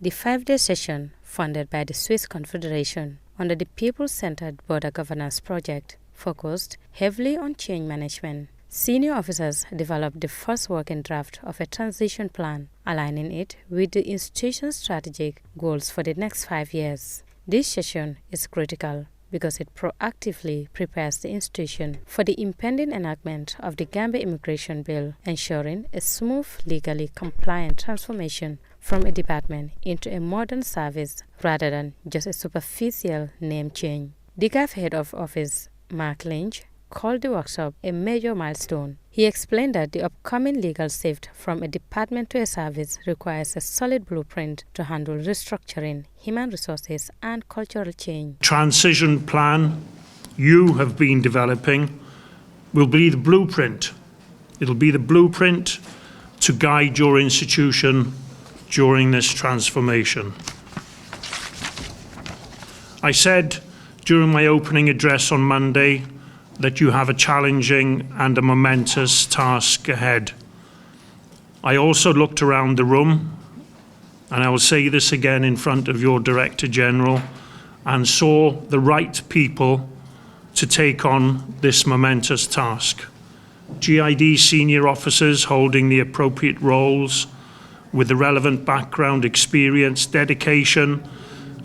The 5-day session, funded by the Swiss Confederation under the People-Centered Border Governance Project, focused heavily on change management. Senior officers developed the first working draft of a transition plan, aligning it with the institution's strategic goals for the next 5 years. This session is critical because it proactively prepares the institution for the impending enactment of the Gambia Immigration Bill, ensuring a smooth, legally compliant transformation from a department into a modern service rather than just a superficial name change. DCAF Head of Office, Mark Lynch, called the workshop a major milestone. He explained that the upcoming legal shift from a department to a service requires a solid blueprint to handle restructuring, human resources, and cultural change. Transition plan you have been developing will be the blueprint. It'll be the blueprint to guide your institution during this transformation. I said during my opening address on Monday that you have a challenging and a momentous task ahead. I also looked around the room, and I will say this again in front of your Director General, and saw the right people to take on this momentous task. GID senior officers holding the appropriate roles with the relevant background, experience, dedication,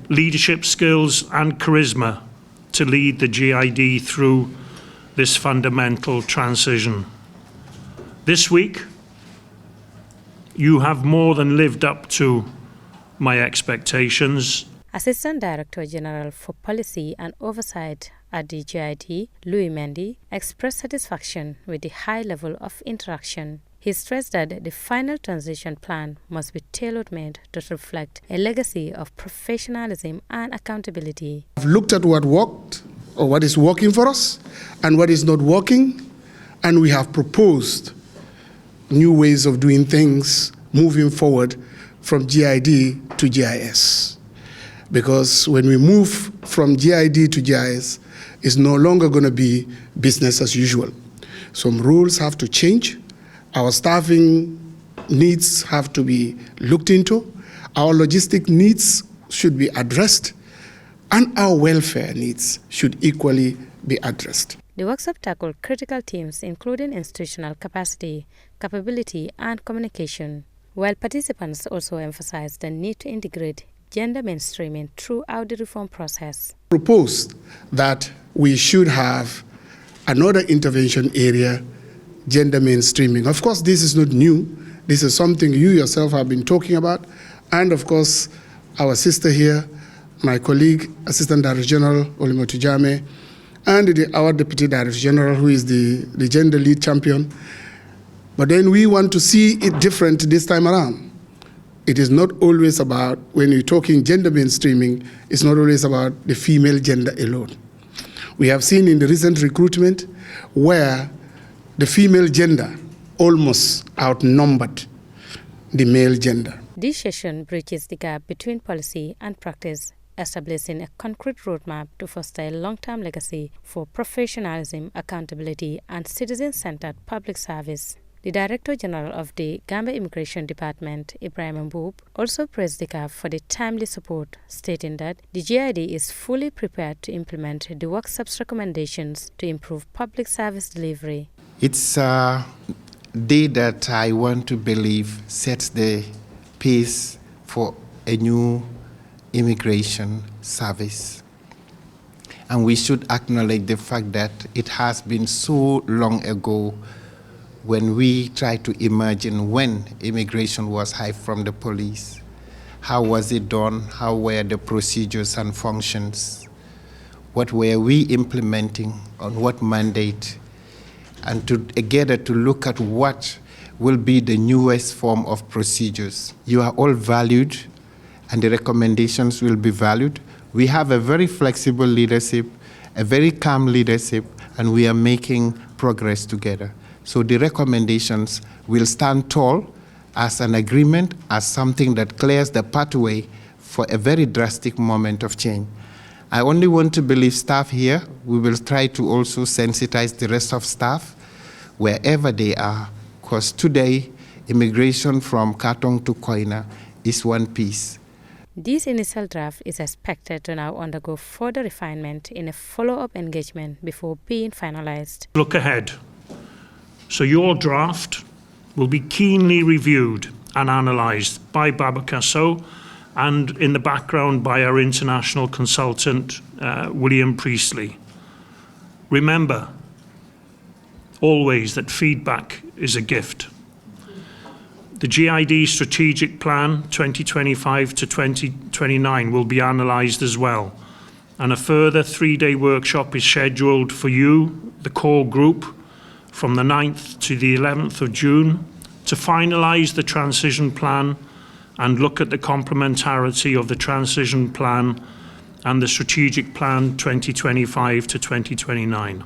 leadership skills and charisma to lead the GID through this fundamental transition. This week, you have more than lived up to my expectations. Assistant Director General for Policy and Oversight at the GID, Louis Mendy, expressed satisfaction with the high level of interaction. He stressed that the final transition plan must be tailor-made to reflect a legacy of professionalism and accountability. I've looked at what worked, or what is working for us, and what is not working, and we have proposed new ways of doing things moving forward from GID to GIS. Because when we move from GID to GIS, it's no longer going to be business as usual. Some rules have to change, our staffing needs have to be looked into, our logistic needs should be addressed, and our welfare needs should equally be addressed. The workshop tackled critical themes including institutional capacity, capability, and communication, while participants also emphasized the need to integrate gender mainstreaming throughout the reform process. Proposed that we should have another intervention area, gender mainstreaming. Of course, this is not new. This is something you yourself have been talking about, and of course, our sister here, my colleague, Assistant Director General Olimotu Jame, and our Deputy Director General, who is the gender lead champion. But then we want to see it different this time around. It is not always about, when you're talking gender mainstreaming, it's not always about the female gender alone. We have seen in the recent recruitment where the female gender almost outnumbered the male gender. This session bridges the gap between policy and practice, establishing a concrete roadmap to foster a long-term legacy for professionalism, accountability, and citizen-centered public service. The Director General of the Gambia Immigration Department, Ibrahim Mboub, also praised the DCAF for the timely support, stating that the GID is fully prepared to implement the workshop's recommendations to improve public service delivery. It's a day that I want to believe sets the pace for a new immigration service. And we should acknowledge the fact that it has been so long ago when we try to imagine when immigration was hived from the police. How was it done? How were the procedures and functions? What were we implementing? On what mandate? And together to look at what will be the newest form of procedures. You are all valued, and the recommendations will be valued. We have a very flexible leadership, a very calm leadership, and we are making progress together. So the recommendations will stand tall as an agreement, as something that clears the pathway for a very drastic moment of change. I only want to believe staff here. We will try to also sensitize the rest of staff wherever they are, because today, immigration from Katong to Koina is one piece. This initial draft is expected to now undergo further refinement in a follow-up engagement before being finalized. Look ahead. So your draft will be keenly reviewed and analysed by Babakaso and in the background by our international consultant, William Priestley. Remember, always, that feedback is a gift. The GID Strategic Plan 2025 to 2029 will be analysed as well, and a further 3-day workshop is scheduled for you, the core group, from the 9th to the 11th of June to finalise the transition plan and look at the complementarity of the transition plan and the Strategic Plan 2025 to 2029.